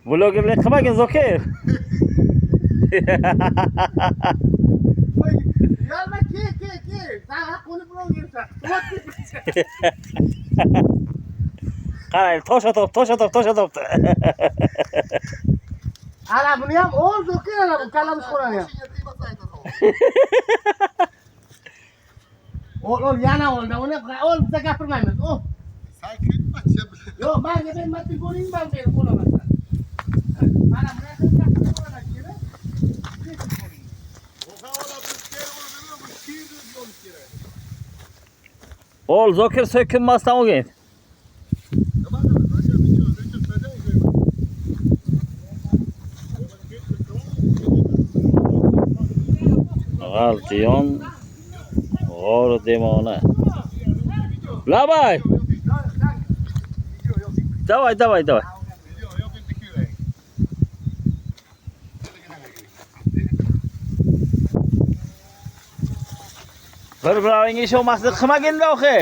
Vloggerlik qilmagin Zokir. Yalma ke. Sen hakkını bloggersan. Qarang, tosh otibdi. Ana buni ham ol Zokir ana bu kalamush qo'rani ham. Ol yana olda. Uni ol biza gapirmaymiz. Ol. Sen kutma. Yo'q, menga bermasdan ko'ring, men berib bo'laman. Mana buni ham gapirib qo'yaman kerak. Ol Zokir so'kinmasdan olgin. G'altiyon g'or demona. Labay. Давай. Bir-biringga ish olmaslik qilmagin, lo'qi.